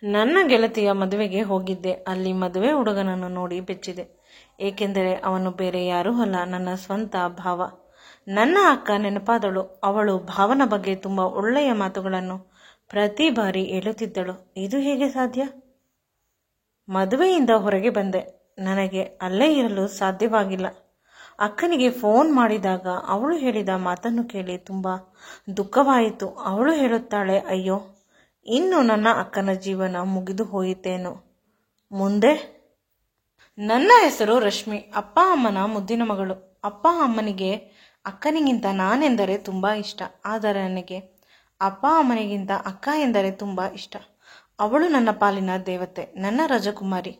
ನನ್ನ ಗೆಳತಿಯ ಮದುವೆಗೆ ಹೋಗಿದ್ದೆ. ಅಲ್ಲಿ ಮದುವೆ ಹುಡುಗನನ್ನು ನೋಡಿ ಬೆಚ್ಚಿದೆ. ಏಕೆಂದರೆ ಅವನು ಬೇರೆ ಯಾರೂ ಅಲ್ಲ, ನನ್ನ ಸ್ವಂತ ಭಾವ. ನನ್ನ ಅಕ್ಕ ನೆನಪಾದಳು. ಅವಳು ಭಾವನ ಬಗ್ಗೆ ತುಂಬ ಒಳ್ಳೆಯ ಮಾತುಗಳನ್ನು ಪ್ರತಿ ಬಾರಿ ಹೇಳುತ್ತಿದ್ದಳು. ಇದು ಹೇಗೆ ಸಾಧ್ಯ? ಮದುವೆಯಿಂದ ಹೊರಗೆ ಬಂದೆ. ನನಗೆ ಅಲ್ಲೇ ಇರಲು ಸಾಧ್ಯವಾಗಿಲ್ಲ. ಅಕ್ಕನಿಗೆ ಫೋನ್ ಮಾಡಿದಾಗ ಅವಳು ಹೇಳಿದ ಮಾತನ್ನು ಕೇಳಿ ತುಂಬ ದುಃಖವಾಯಿತು. ಅವಳು ಹೇಳುತ್ತಾಳೆ, ಅಯ್ಯೋ, ಇನ್ನು ನನ್ನ ಅಕ್ಕನ ಜೀವನ ಮುಗಿದು ಹೋಯಿತೇನೋ. ಮುಂದೆ? ನನ್ನ ಹೆಸರು ರಶ್ಮಿ, ಅಪ್ಪ ಅಮ್ಮನ ಮುದ್ದಿನ ಮಗಳು. ಅಪ್ಪ ಅಮ್ಮನಿಗೆ ಅಕ್ಕನಿಗಿಂತ ನಾನೆಂದರೆ ತುಂಬ ಇಷ್ಟ. ಆದರೆ ನನಗೆ ಅಪ್ಪ ಅಮ್ಮನಿಗಿಂತ ಅಕ್ಕ ಎಂದರೆ ತುಂಬ ಇಷ್ಟ. ಅವಳು ನನ್ನ ಪಾಲಿನ ದೇವತೆ, ನನ್ನ ರಾಜಕುಮಾರಿ.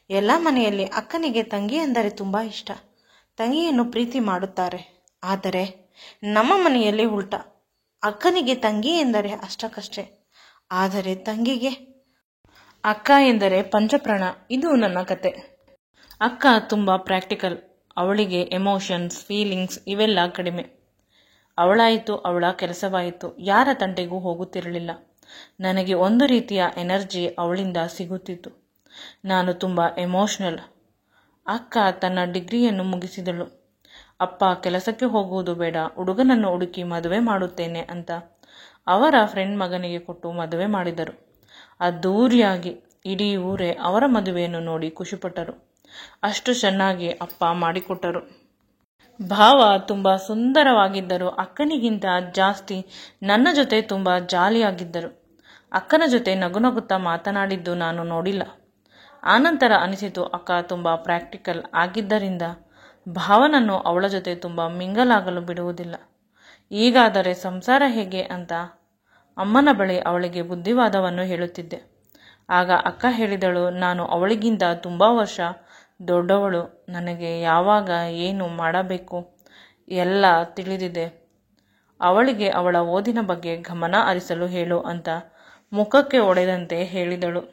ಎಲ್ಲ ಮನೆಯಲ್ಲಿ ಅಕ್ಕನಿಗೆ ತಂಗಿ ಎಂದರೆ ತುಂಬ ಇಷ್ಟ. ತಂಗಿಯನ್ನು ಪ್ರೀತಿ ಮಾಡುತ್ತಾರೆ. ಆದರೆ ನಮ್ಮ ಮನೆಯಲ್ಲಿ ಉಲ್ಟಾ. ಅಕ್ಕನಿಗೆ ತಂಗಿ ಎಂದರೆ ಅಷ್ಟಕ್ಕಷ್ಟೇ, ಆದರೆ ತಂಗಿಗೆ ಅಕ್ಕ ಎಂದರೆ ಪಂಚಪ್ರಾಣ. ಇದು ನನ್ನ ಕತೆ. ಅಕ್ಕ ತುಂಬ ಪ್ರಾಕ್ಟಿಕಲ್. ಅವಳಿಗೆ ಎಮೋಷನ್ಸ್, ಫೀಲಿಂಗ್ಸ್ ಇವೆಲ್ಲ ಕಡಿಮೆ. ಅವಳಾಯಿತು, ಅವಳ ಕೆಲಸವಾಯಿತು, ಯಾರ ತಂಟೆಗೂ ಹೋಗುತ್ತಿರಲಿಲ್ಲ. ನನಗೆ ಒಂದು ರೀತಿಯ ಎನರ್ಜಿ ಅವಳಿಂದ ಸಿಗುತ್ತಿತ್ತು. ನಾನು ತುಂಬ ಎಮೋಷ್ನಲ್. ಅಕ್ಕ ತನ್ನ ಡಿಗ್ರಿಯನ್ನು ಮುಗಿಸಿದಳು. ಅಪ್ಪ ಕೆಲಸಕ್ಕೆ ಹೋಗುವುದು ಬೇಡ, ಹುಡುಗನನ್ನು ಹುಡುಕಿ ಮದುವೆ ಮಾಡುತ್ತೇನೆ ಅಂತ ಅವರ ಫ್ರೆಂಡ್ ಮಗನಿಗೆ ಕೊಟ್ಟು ಮದುವೆ ಮಾಡಿದರು. ಅದ್ದೂರಿಯಾಗಿ ಇಡೀ ಊರೇ ಅವರ ಮದುವೆಯನ್ನು ನೋಡಿ ಖುಷಿಪಟ್ಟರು. ಅಷ್ಟು ಚೆನ್ನಾಗಿ ಅಪ್ಪ ಮಾಡಿಕೊಟ್ಟರು. ಭಾವ ತುಂಬ ಸುಂದರವಾಗಿದ್ದರು. ಅಕ್ಕನಿಗಿಂತ ಜಾಸ್ತಿ ನನ್ನ ಜೊತೆ ತುಂಬ ಜಾಲಿಯಾಗಿದ್ದರು. ಅಕ್ಕನ ಜೊತೆ ನಗುನಗುತ್ತಾ ಮಾತನಾಡಿದ್ದು ನಾನು ನೋಡಿಲ್ಲ. ಆನಂತರ ಅನಿಸಿತು, ಅಕ್ಕ ತುಂಬ ಪ್ರಾಕ್ಟಿಕಲ್ ಆಗಿದ್ದರಿಂದ ಭಾವನನ್ನು ಅವಳ ಜೊತೆ ತುಂಬ ಮಿಂಗಲಾಗಲು ಬಿಡುವುದಿಲ್ಲ. ಈಗಾದರೆ ಸಂಸಾರ ಹೇಗೆ ಅಂತ ಅಮ್ಮನ ಬಳಿ ಅವಳಿಗೆ ಬುದ್ಧಿವಾದವನ್ನು ಹೇಳುತ್ತಿದ್ದೆ. ಆಗ ಅಕ್ಕ ಹೇಳಿದಳು, ನಾನು ಅವಳಿಗಿಂತ ತುಂಬ ವರ್ಷ ದೊಡ್ಡವಳು. ನನಗೆ ಯಾವಾಗ ಏನು ಮಾಡಬೇಕು ಎಲ್ಲ ತಿಳಿದಿದೆ. ಅವಳಿಗೆ ಅವಳ ಓದಿನ ಬಗ್ಗೆ ಗಮನ ಹರಿಸಲು ಹೇಳು ಅಂತ ಮುಖಕ್ಕೆ ಹೊಡೆದಂತೆ ಹೇಳಿದಳು.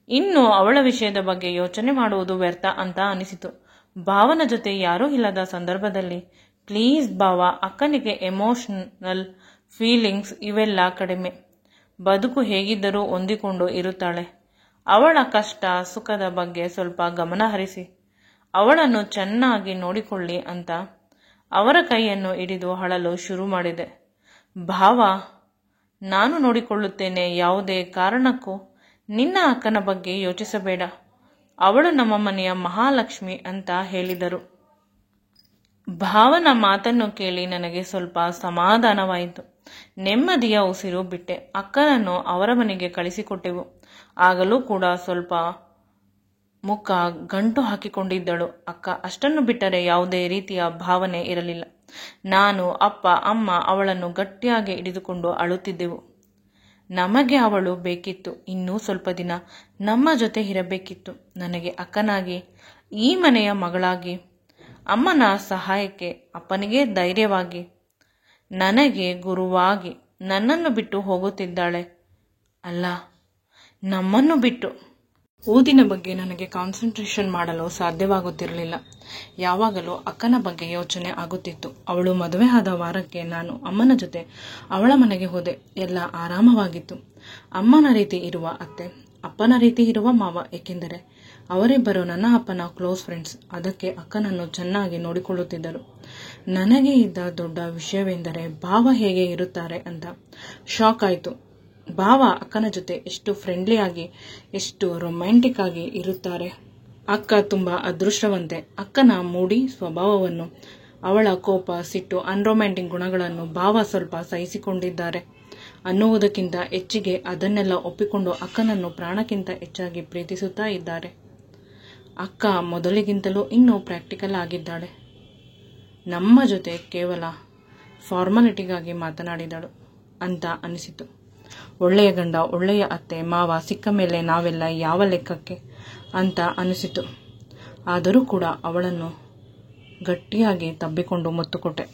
ಇನ್ನು ಅವಳ ವಿಷಯದ ಬಗ್ಗೆ ಯೋಚನೆ ಮಾಡುವುದು ವ್ಯರ್ಥ ಅಂತ ಅನಿಸಿತು. ಭಾವನ ಜೊತೆ ಯಾರೂ ಇಲ್ಲದ ಸಂದರ್ಭದಲ್ಲಿ ಪ್ಲೀಸ್ ಭಾವ, ಅಕ್ಕನಿಗೆ ಎಮೋಷನಲ್ ಫೀಲಿಂಗ್ಸ್ ಇವೆಲ್ಲ ಕಡಿಮೆ. ಬದುಕು ಹೇಗಿದ್ದರೂ ಹೊಂದಿಕೊಂಡು ಇರುತ್ತಾಳೆ. ಅವಳ ಕಷ್ಟ ಸುಖದ ಬಗ್ಗೆ ಸ್ವಲ್ಪ ಗಮನ ಹರಿಸಿ ಅವಳನ್ನು ಚೆನ್ನಾಗಿ ನೋಡಿಕೊಳ್ಳಿ ಅಂತ ಅವರ ಕೈಯನ್ನು ಹಿಡಿದು ಅಳಲು ಶುರು ಮಾಡಿದೆ. ಭಾವ, ನಾನು ನೋಡಿಕೊಳ್ಳುತ್ತೇನೆ, ಯಾವುದೇ ಕಾರಣಕ್ಕೂ ನಿನ್ನ ಅಕ್ಕನ ಬಗ್ಗೆ ಯೋಚಿಸಬೇಡ. ಅವಳು ನಮ್ಮ ಮನೆಯ ಮಹಾಲಕ್ಷ್ಮಿ ಅಂತ ಹೇಳಿದರು. ಭಾವನ ಮಾತನ್ನು ಕೇಳಿ ನನಗೆ ಸ್ವಲ್ಪ ಸಮಾಧಾನವಾಯಿತು. ನೆಮ್ಮದಿಯ ಉಸಿರು ಬಿಟ್ಟೆ. ಅಕ್ಕನನ್ನು ಅವರ ಮನೆಗೆ ಕಳಿಸಿಕೊಟ್ಟೆವು. ಆಗಲೂ ಕೂಡ ಸ್ವಲ್ಪ ಮುಖ ಗಂಟು ಹಾಕಿಕೊಂಡಿದ್ದಳು ಅಕ್ಕ. ಅಷ್ಟನ್ನು ಬಿಟ್ಟರೆ ಯಾವುದೇ ರೀತಿಯ ಭಾವನೆ ಇರಲಿಲ್ಲ. ನಾನು, ಅಪ್ಪ, ಅಮ್ಮ ಅವಳನ್ನು ಗಟ್ಟಿಯಾಗಿ ಹಿಡಿದುಕೊಂಡು ಅಳುತ್ತಿದ್ದೆವು. ನಮಗೆ ಅವಳು ಬೇಕಿತ್ತು. ಇನ್ನೂ ಸ್ವಲ್ಪ ದಿನ ನಮ್ಮ ಜೊತೆ ಇರಬೇಕಿತ್ತು. ನನಗೆ ಅಕ್ಕನಾಗಿ, ಈ ಮನೆಯ ಮಗಳಾಗಿ, ಅಮ್ಮನ ಸಹಾಯಕ್ಕೆ, ಅಪ್ಪನಿಗೆ ಧೈರ್ಯವಾಗಿ, ನನಗೆ ಗುರುವಾಗಿ ನನ್ನನ್ನು ಬಿಟ್ಟು ಹೋಗುತ್ತಿದ್ದಾಳೆ. ಅಲ್ಲ, ನಮ್ಮನ್ನು ಬಿಟ್ಟು. ಓದಿನ ಬಗ್ಗೆ ನನಗೆ ಕಾನ್ಸಂಟ್ರೇಷನ್ ಮಾಡಲು ಸಾಧ್ಯವಾಗುತ್ತಿರಲಿಲ್ಲ. ಯಾವಾಗಲೂ ಅಕ್ಕನ ಬಗ್ಗೆ ಯೋಚನೆ ಆಗುತ್ತಿತ್ತು. ಅವಳು ಮದುವೆ ಆದ ವಾರಕ್ಕೆ ನಾನು ಅಮ್ಮನ ಜೊತೆ ಅವಳ ಮನೆಗೆ ಹೋದೆ. ಎಲ್ಲ ಆರಾಮವಾಗಿತ್ತು. ಅಮ್ಮನ ರೀತಿ ಇರುವ ಅತ್ತೆ, ಅಪ್ಪನ ರೀತಿ ಇರುವ ಮಾವ. ಏಕೆಂದರೆ ಅವರಿಬ್ಬರು ನನ್ನ ಅಪ್ಪನ ಕ್ಲೋಸ್ ಫ್ರೆಂಡ್ಸ್. ಅದಕ್ಕೆ ಅಕ್ಕನನ್ನು ಚೆನ್ನಾಗಿ ನೋಡಿಕೊಳ್ಳುತ್ತಿದ್ದರು. ನನಗೆ ಇದ್ದ ದೊಡ್ಡ ವಿಷಯವೆಂದರೆ ಭಾವ ಹೇಗೆ ಇರುತ್ತಾರೆ ಅಂತ ಶಾಕ್ ಆಯಿತು. ಭಾವ ಅಕ್ಕನ ಜೊತೆ ಎಷ್ಟು ಫ್ರೆಂಡ್ಲಿಯಾಗಿ, ಎಷ್ಟು ರೊಮ್ಯಾಂಟಿಕ್ ಆಗಿ ಇರುತ್ತಾರೆ. ಅಕ್ಕ ತುಂಬ ಅದೃಷ್ಟವಂತೆ. ಅಕ್ಕನ ಮೂಡಿ ಸ್ವಭಾವವನ್ನು, ಅವಳ ಕೋಪ, ಸಿಟ್ಟು, ಅನ್ರೊಮ್ಯಾಂಟಿಕ್ ಗುಣಗಳನ್ನು ಭಾವ ಸ್ವಲ್ಪ ಸಹಿಸಿಕೊಂಡಿದ್ದಾರೆ ಅನ್ನುವುದಕ್ಕಿಂತ ಹೆಚ್ಚಿಗೆ ಅದನ್ನೆಲ್ಲ ಒಪ್ಪಿಕೊಂಡು ಅಕ್ಕನನ್ನು ಪ್ರಾಣಕ್ಕಿಂತ ಹೆಚ್ಚಾಗಿ ಪ್ರೀತಿಸುತ್ತಾ ಇದ್ದಾರೆ. ಅಕ್ಕ ಮೊದಲಿಗಿಂತಲೂ ಇನ್ನೂ ಪ್ರಾಕ್ಟಿಕಲ್ ಆಗಿದ್ದಾಳೆ. ನಮ್ಮ ಜೊತೆ ಕೇವಲ ಫಾರ್ಮಾಲಿಟಿಗಾಗಿ ಮಾತನಾಡಿದಳು ಅಂತ ಅನಿಸಿತು. ಒಳ್ಳೆಯ ಗಂಡ, ಒಳ್ಳೆಯ ಅತ್ತೆ, ಮಾವ ಸಿಕ್ಕ ಮೇಲೆ ನಾವೆಲ್ಲ ಯಾವ ಲೆಕ್ಕಕ್ಕೆ ಅಂತ ಅನಿಸಿತು. ಆದರೂ ಕೂಡ ಅವಳನ್ನು ಗಟ್ಟಿಯಾಗಿ ತಬ್ಬಿಕೊಂಡು ಮುತ್ತು ಕೊಟ್ಟೆ.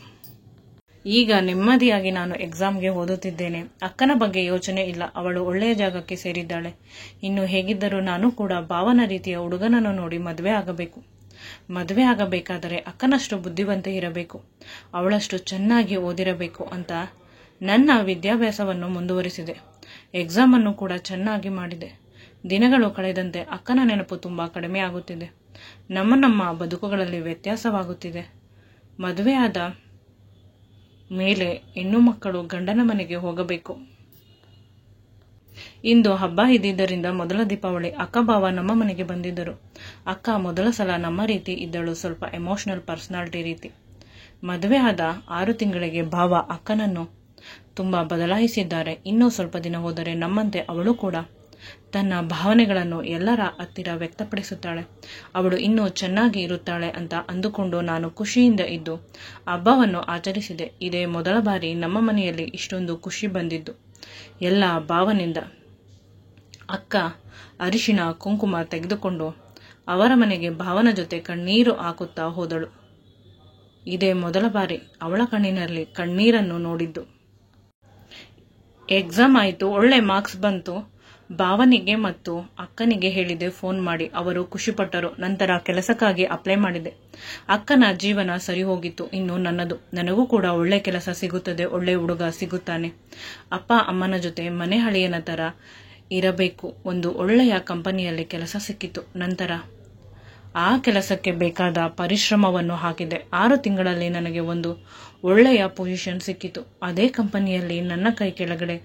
ಈಗ ನೆಮ್ಮದಿಯಾಗಿ ನಾನು ಎಕ್ಸಾಮ್ಗೆ ಓದುತ್ತಿದ್ದೇನೆ. ಅಕ್ಕನ ಬಗ್ಗೆ ಯೋಚನೆ ಇಲ್ಲ. ಅವಳು ಒಳ್ಳೆಯ ಜಾಗಕ್ಕೆ ಸೇರಿದ್ದಾಳೆ. ಇನ್ನು ಹೇಗಿದ್ದರೂ ನಾನು ಕೂಡ ಭಾವನ ರೀತಿಯ ಹುಡುಗನನ್ನು ನೋಡಿ ಮದುವೆ ಆಗಬೇಕು. ಮದುವೆ ಆಗಬೇಕಾದರೆ ಅಕ್ಕನಷ್ಟು ಬುದ್ಧಿವಂತೆ ಇರಬೇಕು, ಅವಳಷ್ಟು ಚೆನ್ನಾಗಿ ಓದಿರಬೇಕು ಅಂತ ನನ್ನ ವಿದ್ಯಾಭ್ಯಾಸವನ್ನು ಮುಂದುವರಿಸಿದೆ. ಎಕ್ಸಾಮನ್ನು ಕೂಡ ಚೆನ್ನಾಗಿ ಮಾಡಿದೆ. ದಿನಗಳು ಕಳೆದಂತೆ ಅಕ್ಕನ ನೆನಪು ತುಂಬ ಕಡಿಮೆ ಆಗುತ್ತಿದೆ. ನಮ್ಮ ಬದುಕುಗಳಲ್ಲಿ ವ್ಯತ್ಯಾಸವಾಗುತ್ತಿದೆ. ಮದುವೆಯಾದ ಮೇಲೆ ಹೆಣ್ಣು ಮಕ್ಕಳು ಗಂಡನ ಮನೆಗೆ ಹೋಗಬೇಕು. ಇಂದು ಹಬ್ಬ ಇದ್ದಿದ್ದರಿಂದ ಮೊದಲ ದೀಪಾವಳಿ ಅಕ್ಕ ಭಾವ ನಮ್ಮ ಮನೆಗೆ ಬಂದಿದ್ದರು. ಅಕ್ಕ ಮೊದಲ ಸಲ ನಮ್ಮ ರೀತಿ ಇದ್ದಳು, ಸ್ವಲ್ಪ ಎಮೋಷನಲ್ ಪರ್ಸನಾಲಿಟಿ ರೀತಿ. ಮದುವೆ ಆದ 6 ತಿಂಗಳಿಗೆ ಭಾವ ಅಕ್ಕನನ್ನು ತುಂಬಾ ಬದಲಾಯಿಸಿದ್ದಾರೆ. ಇನ್ನೂ ಸ್ವಲ್ಪ ದಿನ ಹೋದರೆ ನಮ್ಮಂತೆ ಅವಳು ಕೂಡ ತನ್ನ ಭಾವನೆಗಳನ್ನು ಎಲ್ಲರ ಹತ್ತಿರ ವ್ಯಕ್ತಪಡಿಸುತ್ತಾಳೆ. ಅವಳು ಇನ್ನೂ ಚೆನ್ನಾಗಿ ಇರುತ್ತಾಳೆ ಅಂತ ಅಂದುಕೊಂಡು ನಾನು ಖುಷಿಯಿಂದ ಇದ್ದು ಹಬ್ಬವನ್ನು ಆಚರಿಸಿದೆ. ಇದೇ ಮೊದಲ ಬಾರಿ ನಮ್ಮ ಮನೆಯಲ್ಲಿ ಇಷ್ಟೊಂದು ಖುಷಿ ಬಂದಿದ್ದು ಎಲ್ಲ ಭಾವನಿಂದ. ಅಕ್ಕ ಅರಿಶಿಣ ಕುಂಕುಮ ತೆಗೆದುಕೊಂಡು ಅವರ ಮನೆಗೆ ಭಾವನ ಜೊತೆ ಕಣ್ಣೀರು ಹಾಕುತ್ತಾ ಹೋದಳು. ಇದೇ ಮೊದಲ ಬಾರಿ ಅವಳ ಕಣ್ಣಿನಲ್ಲಿ ಕಣ್ಣೀರನ್ನು ನೋಡಿದ್ದು. ಎಕ್ಸಾಮ್ ಆಯಿತು, ಒಳ್ಳೆ ಮಾರ್ಕ್ಸ್ ಬಂತು. ಭಾವನಿಗೆ ಮತ್ತು ಅಕ್ಕನಿಗೆ ಹೇಳಿದೆ ಫೋನ್ ಮಾಡಿ. ಅವರು ಖುಷಿಪಟ್ಟರು. ನಂತರ ಕೆಲಸಕ್ಕಾಗಿ ಅಪ್ಲೈ ಮಾಡಿದೆ. ಅಕ್ಕನ ಜೀವನ ಸರಿ ಹೋಗಿತ್ತು. ಇನ್ನು ನನ್ನದು. ನನಗೂ ಕೂಡ ಒಳ್ಳೆ ಕೆಲಸ ಸಿಗುತ್ತದೆ, ಒಳ್ಳೆ ಹುಡುಗ ಸಿಗುತ್ತಾನೆ. ಅಪ್ಪ ಅಮ್ಮನ ಜೊತೆ ಮನೆ ಹಳೆಯನ ತರ ಇರಬೇಕು. ಒಂದು ಒಳ್ಳೆಯ ಕಂಪನಿಯಲ್ಲಿ ಕೆಲಸ ಸಿಕ್ಕಿತು. ನಂತರ ಆ ಕೆಲಸಕ್ಕೆ ಬೇಕಾದ ಪರಿಶ್ರಮವನ್ನು ಹಾಕಿದೆ. 6 ತಿಂಗಳಲ್ಲಿ ನನಗೆ ಒಂದು ಒಳ್ಳೆಯ ಪೊಸಿಷನ್ ಸಿಕ್ಕಿತು. ಅದೇ ಕಂಪನಿಯಲ್ಲಿ ನನ್ನ ಕೈ ಕೆಳಗಡೆ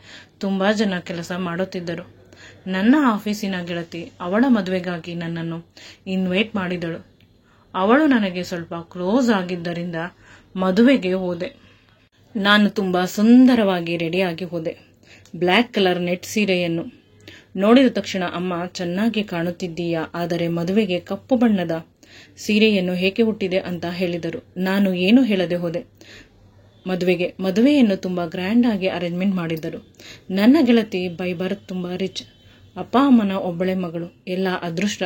ತುಂಬಾ ಜನ ಕೆಲಸ ಮಾಡುತ್ತಿದ್ದರು. ನನ್ನ ಆಫೀಸಿನ ಗೆಳತಿ ಅವಳ ಮದುವೆಗಾಗಿ ನನ್ನನ್ನು ಇನ್ವೈಟ್ ಮಾಡಿದಳು. ಅವಳು ನನಗೆ ಸ್ವಲ್ಪ ಕ್ಲೋಸ್ ಆಗಿದ್ದರಿಂದ ಮದುವೆಗೆ ಹೋದೆ. ನಾನು ತುಂಬಾ ಸುಂದರವಾಗಿ ರೆಡಿಯಾಗಿ ಹೋದೆ. ಬ್ಲ್ಯಾಕ್ ಕಲರ್ ನೆಟ್ ಸೀರೆಯನ್ನು ನೋಡಿದ ತಕ್ಷಣ ಅಮ್ಮ ಚೆನ್ನಾಗಿ ಕಾಣುತ್ತಿದ್ದೀಯಾ, ಆದರೆ ಮದುವೆಗೆ ಕಪ್ಪು ಬಣ್ಣದ ಸೀರೆಯನ್ನು ಏಕೆ ಹುಟ್ಟಿದೆ ಅಂತ ಹೇಳಿದರು. ನಾನು ಏನು ಹೇಳದೆ ಹೋದೆ. ಮದುವೆಯನ್ನು ತುಂಬಾ ಗ್ರ್ಯಾಂಡ್ ಆಗಿ ಅರೇಂಜ್ಮೆಂಟ್ ಮಾಡಿದ್ದರು. ನನ್ನ ಗೆಳತಿ ಬೈ ಬರ್ತ್ ತುಂಬಾ ರಿಚ್. ಅಪ್ಪ ಅಮ್ಮನ ಒಬ್ಬಳೆ ಮಗಳು. ಎಲ್ಲ ಅದೃಷ್ಟ.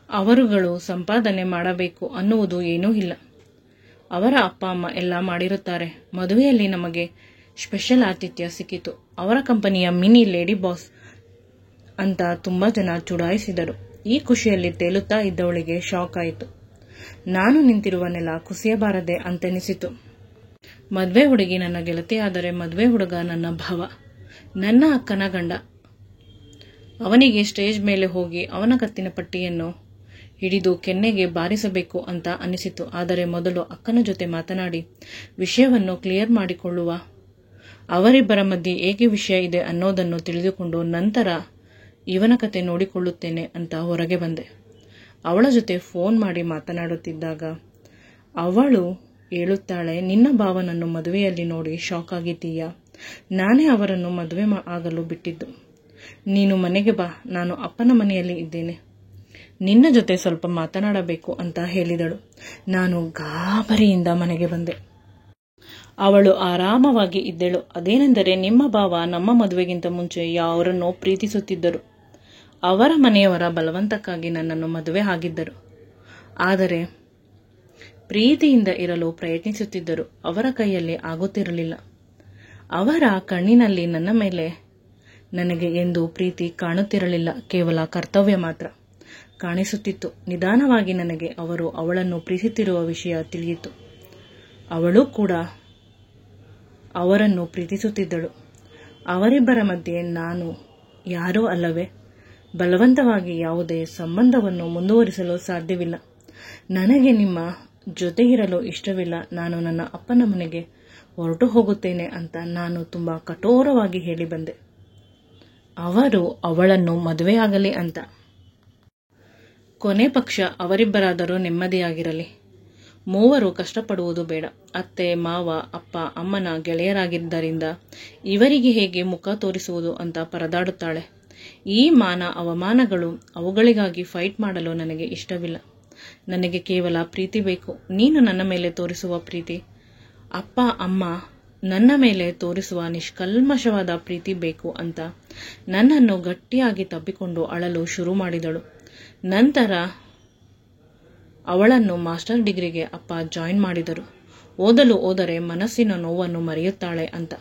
ಅವರುಗಳು ಸಂಪಾದನೆ ಮಾಡಬೇಕು ಅನ್ನುವುದು ಏನೂ ಇಲ್ಲ. ಅವರ ಅಪ್ಪ ಅಮ್ಮ ಎಲ್ಲ ಮಾಡಿರುತ್ತಾರೆ. ಮದುವೆಯಲ್ಲಿ ನಮಗೆ ಸ್ಪೆಷಲ್ ಆತಿಥ್ಯ ಸಿಕ್ಕಿತು. ಅವರ ಕಂಪನಿಯ ಮಿನಿ ಲೇಡಿ ಬಾಸ್ ಅಂತ ತುಂಬಾ ಜನ ಚುಡಾಯಿಸಿದರು. ಈ ಖುಷಿಯಲ್ಲಿ ತೇಲುತ್ತಾ ಇದ್ದವಳಿಗೆ ಶಾಕ್ ಆಯಿತು. ನಾನು ನಿಂತಿರುವ ನೆಲ ಕುಸಿಯಬಾರದೆ ಅಂತೆನಿಸಿತು. ಮದುವೆ ಹುಡುಗಿ ನನ್ನ ಗೆಳತಿ, ಆದರೆ ಮದುವೆ ಹುಡುಗ ನನ್ನ ಭಾವ, ನನ್ನ ಅಕ್ಕನ ಗಂಡ. ಅವನಿಗೆ ಸ್ಟೇಜ್ ಮೇಲೆ ಹೋಗಿ ಅವನ ಕತ್ತಿನ ಪಟ್ಟಿಯನ್ನು ಹಿಡಿದು ಕೆನ್ನೆಗೆ ಬಾರಿಸಬೇಕು ಅಂತ ಅನಿಸಿತು. ಆದರೆ ಮೊದಲು ಅಕ್ಕನ ಜೊತೆ ಮಾತನಾಡಿ ವಿಷಯವನ್ನು ಕ್ಲಿಯರ್ ಮಾಡಿಕೊಳ್ಳುವ. ಅವರಿಬ್ಬರ ಮಧ್ಯೆ ಹೇಗೆ ವಿಷಯ ಇದೆ ಅನ್ನೋದನ್ನು ತಿಳಿದುಕೊಂಡು ನಂತರ ಇವನ ಕತೆ ನೋಡಿಕೊಳ್ಳುತ್ತೇನೆ ಅಂತ ಹೊರಗೆ ಬಂದೆ. ಅವಳ ಜೊತೆ ಫೋನ್ ಮಾಡಿ ಮಾತನಾಡುತ್ತಿದ್ದಾಗ ಅವಳು ಹೇಳುತ್ತಾಳೆ, ನಿನ್ನ ಭಾವನನ್ನು ಮದುವೆಯಲ್ಲಿ ನೋಡಿ ಶಾಕ್ ಆಗಿದ್ದೀಯಾ? ನಾನೇ ಅವರನ್ನು ಮದುವೆ ಆಗಲು ಬಿಟ್ಟಿದ್ದು. ನೀನು ಮನೆಗೆ ಬಾ, ನಾನು ಅಪ್ಪನ ಮನೆಯಲ್ಲಿ ಇದ್ದೇನೆ. ನಿನ್ನ ಜೊತೆ ಸ್ವಲ್ಪ ಮಾತನಾಡಬೇಕು ಅಂತ ಹೇಳಿದಳು. ನಾನು ಗಾಬರಿಯಿಂದ ಮನೆಗೆ ಬಂದೆ. ಅವಳು ಆರಾಮವಾಗಿ ಇದ್ದಳು. ಅದೇನೆಂದರೆ ನಿಮ್ಮ ಭಾವ ನಮ್ಮ ಮದುವೆಗಿಂತ ಮುಂಚೆ ಯಾರನ್ನೋ ಪ್ರೀತಿಸುತ್ತಿದ್ದರು. ಅವರ ಮನೆಯವರ ಬಲವಂತಕ್ಕಾಗಿ ನನ್ನನ್ನು ಮದುವೆ ಆಗಿದ್ದರು. ಆದರೆ ಪ್ರೀತಿಯಿಂದ ಇರಲು ಪ್ರಯತ್ನಿಸುತ್ತಿದ್ದರು. ಅವರ ಕೈಯಲ್ಲಿ ಆಗುತ್ತಿರಲಿಲ್ಲ. ಅವರ ಕಣ್ಣಿನಲ್ಲಿ ನನ್ನ ಮೇಲೆ ನನಗೆ ಎಂದು ಪ್ರೀತಿ ಕಾಣುತ್ತಿರಲಿಲ್ಲ. ಕೇವಲ ಕರ್ತವ್ಯ ಮಾತ್ರ ಕಾಣಿಸುತ್ತಿತ್ತು. ನಿಧಾನವಾಗಿ ನನಗೆ ಅವರು ಅವಳನ್ನು ಪ್ರೀತಿಸುತ್ತಿರುವ ವಿಷಯ ತಿಳಿಯಿತು. ಅವಳು ಕೂಡ ಅವರನ್ನು ಪ್ರೀತಿಸುತ್ತಿದ್ದಳು. ಅವರಿಬ್ಬರ ಮಧ್ಯೆ ನಾನು ಯಾರೂ ಅಲ್ಲವೇ? ಬಲವಂತವಾಗಿ ಯಾವುದೇ ಸಂಬಂಧವನ್ನು ಮುಂದುವರಿಸಲು ಸಾಧ್ಯವಿಲ್ಲ. ನನಗೆ ನಿಮ್ಮ ಜೊತೆಗಿರಲು ಇಷ್ಟವಿಲ್ಲ. ನಾನು ನನ್ನ ಅಪ್ಪನ ಮನೆಗೆ ಹೊರಟು ಹೋಗುತ್ತೇನೆ ಅಂತ ನಾನು ತುಂಬಾ ಕಠೋರವಾಗಿ ಹೇಳಿ ಬಂದೆ. ಅವರು ಅವಳನ್ನು ಮದುವೆಯಾಗಲಿ ಅಂತ. ಕೊನೆ ಪಕ್ಷ ಅವರಿಬ್ಬರಾದರೂ ನೆಮ್ಮದಿಯಾಗಿರಲಿ. ಮೂವರು ಕಷ್ಟಪಡುವುದು ಬೇಡ. ಅತ್ತೆ, ಮಾವ, ಅಪ್ಪ, ಅಮ್ಮನ ಗೆಳೆಯರಾಗಿದ್ದರಿಂದ ಇವರಿಗೆ ಹೇಗೆ ಮುಖ ತೋರಿಸುವುದು ಅಂತ ಪರದಾಡುತ್ತಾಳೆ. ಈ ಮಾನ ಅವಮಾನಗಳು, ಅವುಗಳಿಗಾಗಿ ಫೈಟ್ ಮಾಡಲು ನನಗೆ ಇಷ್ಟವಿಲ್ಲ. ನನಗೆ ಕೇವಲ ಪ್ರೀತಿ ಬೇಕು. ನೀನು ನನ್ನ ಮೇಲೆ ತೋರಿಸುವ ಪ್ರೀತಿ, ಅಪ್ಪ ಅಮ್ಮ ನನ್ನ ಮೇಲೆ ತೋರಿಸುವ ನಿಷ್ಕಲ್ಮಶವಾದ ಪ್ರೀತಿ ಬೇಕು ಅಂತ ನನ್ನನ್ನು ಗಟ್ಟಿಯಾಗಿ ತಬ್ಬಿಕೊಂಡು ಅಳಲು ಶುರು ಮಾಡಿದಳು. ನಂತರ ಅವಳನ್ನು ಮಾಸ್ಟರ್ ಡಿಗ್ರಿಗೆ ಅಪ್ಪ ಜಾಯಿನ್ ಮಾಡಿದರು. ಓದಲು ಹೋದರೆ ಮನಸ್ಸಿನ ನೋವನ್ನು ಮರೆಯುತ್ತಾಳೆ ಅಂತ.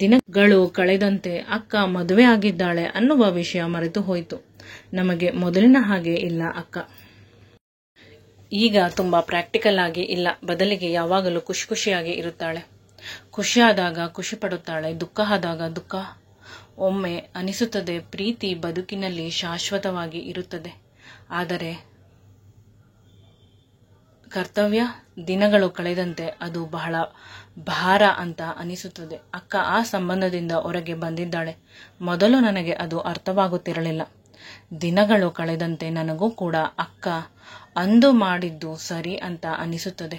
ದಿನಗಳು ಕಳೆದಂತೆ ಅಕ್ಕ ಮದುವೆ ಆಗಿದ್ದಾಳೆ ಅನ್ನುವ ವಿಷಯ ಮರೆತು ಹೋಯಿತು. ನಮಗೆ ಮೊದಲಿನ ಹಾಗೆ ಇಲ್ಲ. ಅಕ್ಕ ಈಗ ತುಂಬಾ ಪ್ರಾಕ್ಟಿಕಲ್ ಆಗಿ ಇಲ್ಲ. ಬದಲಿಗೆ ಯಾವಾಗಲೂ ಖುಷಿಯಾಗಿ ಇರುತ್ತಾಳೆ. ಖುಷಿಯಾದಾಗ ಖುಷಿ ಪಡುತ್ತಾಳೆ, ದುಃಖ ಆದಾಗ ದುಃಖ ಒಮ್ಮೆ ಅನಿಸುತ್ತದೆ ಪ್ರೀತಿ ಬದುಕಿನಲ್ಲಿ ಶಾಶ್ವತವಾಗಿ ಇರುತ್ತದೆ, ಆದರೆ ಕರ್ತವ್ಯ ದಿನಗಳು ಕಳೆದಂತೆ ಅದು ಬಹಳ ಭಾರ ಅಂತ ಅನಿಸುತ್ತದೆ. ಅಕ್ಕ ಆ ಸಂಬಂಧದಿಂದ ಹೊರಗೆ ಬಂದಿದ್ದಾಳೆ. ಮೊದಲು ನನಗೆ ಅದು ಅರ್ಥವಾಗುತ್ತಿರಲಿಲ್ಲ. ದಿನಗಳು ಕಳೆದಂತೆ ನನಗೂ ಕೂಡ ಅಕ್ಕ ಅಂದು ಮಾಡಿದ್ದು ಸರಿ ಅಂತ ಅನಿಸುತ್ತದೆ.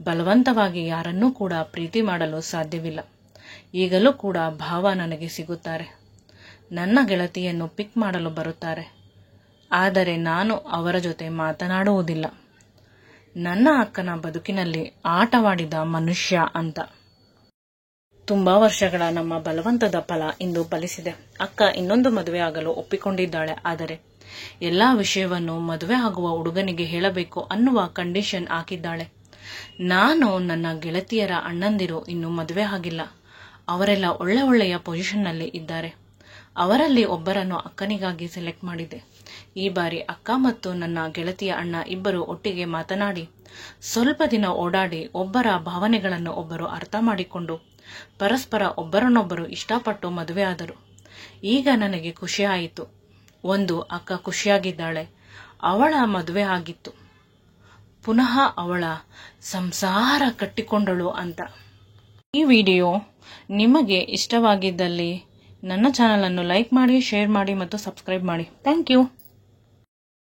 ಬಲವಂತವಾಗಿ ಯಾರನ್ನೂ ಕೂಡ ಪ್ರೀತಿ ಮಾಡಲು ಸಾಧ್ಯವಿಲ್ಲ. ಈಗಲೂ ಕೂಡ ಭಾವ ನನಗೆ ಸಿಗುತ್ತಾರೆ. ನನ್ನ ಗೆಳತಿಯನ್ನು ಪಿಕ್ ಮಾಡಲು ಬರುತ್ತಾರೆ. ಆದರೆ ನಾನು ಅವರ ಜೊತೆ ಮಾತನಾಡುವುದಿಲ್ಲ. ನನ್ನ ಅಕ್ಕನ ಬದುಕಿನಲ್ಲಿ ಆಟವಾಡಿದ ಮನುಷ್ಯ ಅಂತ. ತುಂಬಾ ವರ್ಷಗಳ ನಮ್ಮ ಬಲವಂತದ ಫಲ ಇಂದು ಫಲಿಸಿದೆ. ಅಕ್ಕ ಇನ್ನೊಂದು ಮದುವೆ ಆಗಲು ಒಪ್ಪಿಕೊಂಡಿದ್ದಾಳೆ. ಆದರೆ ಎಲ್ಲಾ ವಿಷಯವನ್ನು ಮದುವೆ ಆಗುವ ಹುಡುಗನಿಗೆ ಹೇಳಬೇಕು ಅನ್ನುವ ಕಂಡೀಷನ್ ಹಾಕಿದ್ದಾಳೆ. ನಾನು ನನ್ನ ಗೆಳತಿಯರ ಅಣ್ಣಂದಿರು ಇನ್ನೂ ಮದುವೆ ಆಗಿಲ್ಲ. ಅವರೆಲ್ಲ ಒಳ್ಳೆಯ ಪೊಸಿಷನ್ನಲ್ಲಿ ಇದ್ದಾರೆ. ಅವರಲ್ಲಿ ಒಬ್ಬರನ್ನು ಅಕ್ಕನಿಗಾಗಿ ಸೆಲೆಕ್ಟ್ ಮಾಡಿದೆ. ಈ ಬಾರಿ ಅಕ್ಕ ಮತ್ತು ನನ್ನ ಗೆಳತಿಯ ಅಣ್ಣ ಇಬ್ಬರು ಒಟ್ಟಿಗೆ ಮಾತನಾಡಿ ಸ್ವಲ್ಪ ದಿನ ಓಡಾಡಿ ಒಬ್ಬರ ಭಾವನೆಗಳನ್ನು ಒಬ್ಬರು ಅರ್ಥ ಮಾಡಿಕೊಂಡು ಪರಸ್ಪರ ಒಬ್ಬರನ್ನೊಬ್ಬರು ಇಷ್ಟಪಟ್ಟು ಮದುವೆಯಾದರು. ಈಗ ನನಗೆ ಖುಷಿ ಆಯಿತು. ಒಂದು, ಅಕ್ಕ ಖುಷಿಯಾಗಿದ್ದಾಳೆ, ಅವಳ ಮದುವೆ ಆಗಿತ್ತು, ಪುನಃ ಅವಳ ಸಂಸಾರ ಕಟ್ಟಿಕೊಂಡಳು ಅಂತ. ಈ ವಿಡಿಯೋ ನಿಮಗೆ ಇಷ್ಟವಾಗಿದ್ದಲ್ಲಿ ನನ್ನ ಚಾನಲ್ ಅನ್ನು ಲೈಕ್ ಮಾಡಿ, ಶೇರ್ ಮಾಡಿ ಮತ್ತು ಸಬ್ಸ್ಕ್ರೈಬ್ ಮಾಡಿ. Thank you.